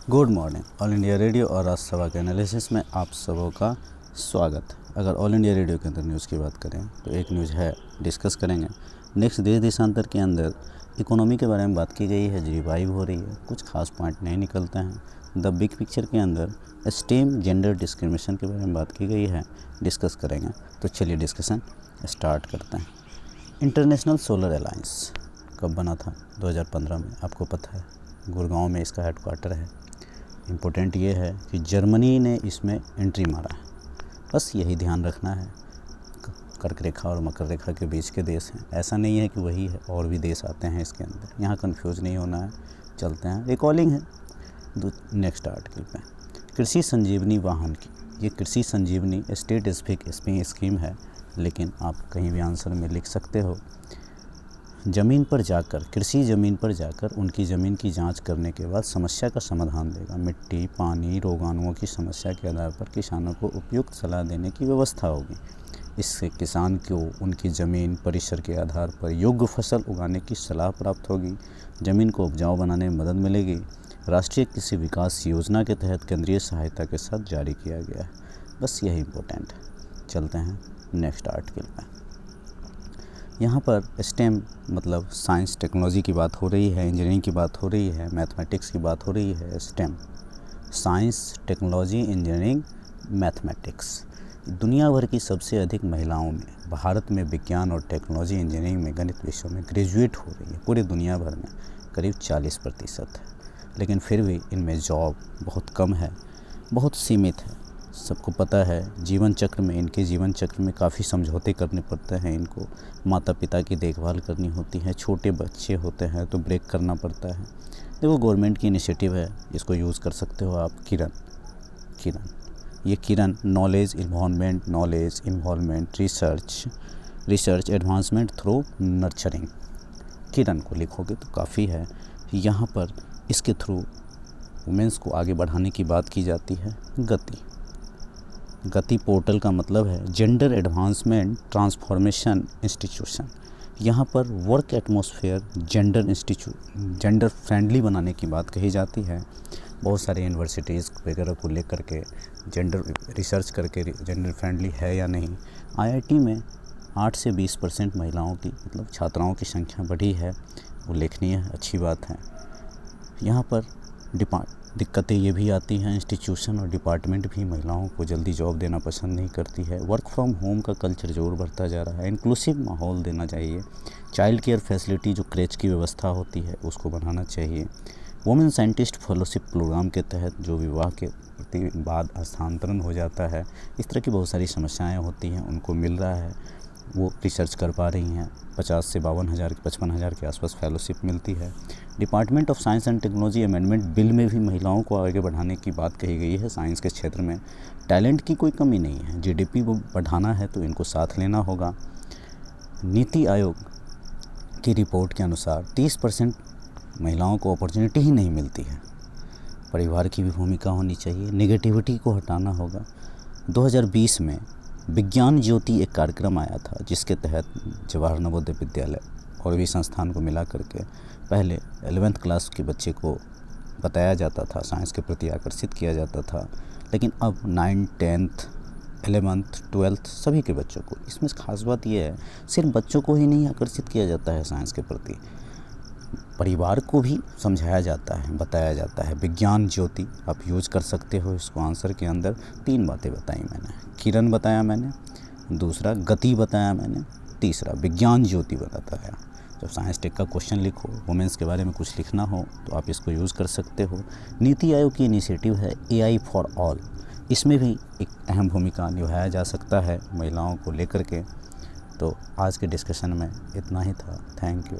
Good morning. All India radio और राजसभा के analysis में आप सबों का स्वागत। अगर ऑल इंडिया रेडियो के अंदर न्यूज़ की बात करें तो एक न्यूज़ है, डिस्कस करेंगे। नेक्स्ट देश देशांतर के अंदर इकोनॉमी के बारे में बात की गई है, रिवाइव हो रही है, कुछ खास पॉइंट नहीं निकलते हैं। द बिग पिक्चर के अंदर स्टेम जेंडर डिस्क्रिमिनेशन के बारे में बात की गई है, डिस्कस करेंगे। तो चलिए डिस्कशन स्टार्ट करते हैं। इंटरनेशनल सोलर अलायंस कब बना था? 2015 में। आपको पता है गुड़गांव में इसका हेडक्वार्टर है। इम्पोर्टेंट ये है कि जर्मनी ने इसमें एंट्री मारा है, बस यही ध्यान रखना है। कर्क रेखा और मकर रेखा के बीच के देश हैं, ऐसा नहीं है कि वही है, और भी देश आते हैं इसके अंदर, यहाँ कंफ्यूज नहीं होना है। चलते हैं, रिकॉलिंग है नेक्स्ट आर्टिकल पे। कृषि संजीवनी वाहन की, ये कृषि संजीवनी स्टेट स्पेसिफिक स्कीम है, लेकिन आप कहीं भी आंसर में लिख सकते हो। ज़मीन पर जाकर, कृषि ज़मीन पर जाकर उनकी ज़मीन की जांच करने के बाद समस्या का समाधान देगा। मिट्टी, पानी, रोगाणुओं की समस्या के आधार पर किसानों को उपयुक्त सलाह देने की व्यवस्था होगी। इससे किसान को उनकी ज़मीन परिसर के आधार पर योग्य फसल उगाने की सलाह प्राप्त होगी। ज़मीन को उपजाऊ बनाने में मदद मिलेगी। राष्ट्रीय कृषि विकास योजना के तहत केंद्रीय सहायता के साथ जारी किया गया है। बस यही इम्पोर्टेंट है। चलते हैं नेक्स्ट आर्टिकल पर। यहाँ पर स्टेम मतलब साइंस टेक्नोलॉजी की बात हो रही है, इंजीनियरिंग की बात हो रही है, मैथमेटिक्स की बात हो रही है। Stem science, technology, engineering, mathematics. दुनिया भर की सबसे अधिक महिलाओं में भारत में विज्ञान और टेक्नोलॉजी, इंजीनियरिंग में, गणित विषयों में ग्रेजुएट हो रही है। पूरी दुनिया भर में करीब 40% है, लेकिन फिर भी इनमें जॉब बहुत कम है, बहुत सीमित है। सबको पता है जीवन चक्र में, इनके जीवन चक्र में काफ़ी समझौते करने पड़ते हैं। इनको माता पिता की देखभाल करनी होती है, छोटे बच्चे होते हैं तो ब्रेक करना पड़ता है। देखो गवर्नमेंट की इनिशिएटिव है, इसको यूज़ कर सकते हो आप। ये Kiran knowledge involvement research advancement through nurturing. Kiran को लिखोगे तो काफ़ी है। यहाँ पर इसके थ्रू वुमेंस को आगे बढ़ाने की बात की जाती है। गति पोर्टल का मतलब है जेंडर एडवांसमेंट ट्रांसफॉर्मेशन इंस्टीट्यूशन। यहाँ पर वर्क एटमॉस्फेयर जेंडर फ्रेंडली बनाने की बात कही जाती है। बहुत सारे यूनिवर्सिटीज़ वगैरह को लेकर के जेंडर रिसर्च करके जेंडर फ्रेंडली है या नहीं। आईआईटी में 8 से 20% महिलाओं की मतलब छात्राओं की संख्या बढ़ी है, उल्लेखनीय है, अच्छी बात है। यहाँ पर दिक्कतें ये भी आती हैं, इंस्टीट्यूशन और डिपार्टमेंट भी महिलाओं को जल्दी जॉब देना पसंद नहीं करती है। वर्क फ्रॉम होम का कल्चर ज़रूर बढ़ता जा रहा है। इंक्लूसिव माहौल देना चाहिए। चाइल्ड केयर फैसिलिटी जो क्रेच की व्यवस्था होती है उसको बढ़ाना चाहिए। वुमेन साइंटिस्ट फेलोशिप प्रोग्राम के तहत जो विवाह के बाद हस्तांतरण हो जाता है, इस तरह की बहुत सारी समस्याएँ होती हैं, उनको मिल रहा है, वो रिसर्च कर पा रही हैं। 50 से 55,000 के आसपास फेलोशिप मिलती है। Department of science and technology amendment bill में भी महिलाओं को आगे बढ़ाने की बात कही गई है। साइंस के क्षेत्र में टैलेंट की कोई कमी नहीं है। जीडीपी को बढ़ाना है तो इनको साथ लेना होगा। नीति आयोग की रिपोर्ट के अनुसार 30% महिलाओं को अपॉर्चुनिटी ही नहीं मिलती है। परिवार की भी भूमिका होनी चाहिए, नेगेटिविटी को हटाना होगा। 2020 में विज्ञान ज्योति एक कार्यक्रम आया था, जिसके तहत जवाहर नवोदय विद्यालय और भी संस्थान को मिला करके पहले 11th क्लास के बच्चे को बताया जाता था, साइंस के प्रति आकर्षित किया जाता था, लेकिन अब 9th 10th 11th 12th सभी के बच्चों को। इसमें खास बात यह है, सिर्फ बच्चों को ही नहीं आकर्षित किया जाता है साइंस के प्रति, परिवार को भी समझाया जाता है, बताया जाता है। विज्ञान ज्योति आप यूज कर सकते हो इसको। आंसर के अंदर 3 बातें बताई मैंने। किरण बताया मैंने, दूसरा गति बताया मैंने, तीसरा विज्ञान ज्योति बताया। जब साइंस टेक का क्वेश्चन लिखो, वुमेन्स के बारे में कुछ लिखना हो तो आप इसको यूज़ कर सकते हो। नीति आयोग की इनिशिएटिव है AI फॉर ऑल, इसमें भी एक अहम भूमिका निभाया जा सकता है महिलाओं को लेकर के। तो आज के डिस्कशन में इतना ही था। Thank you.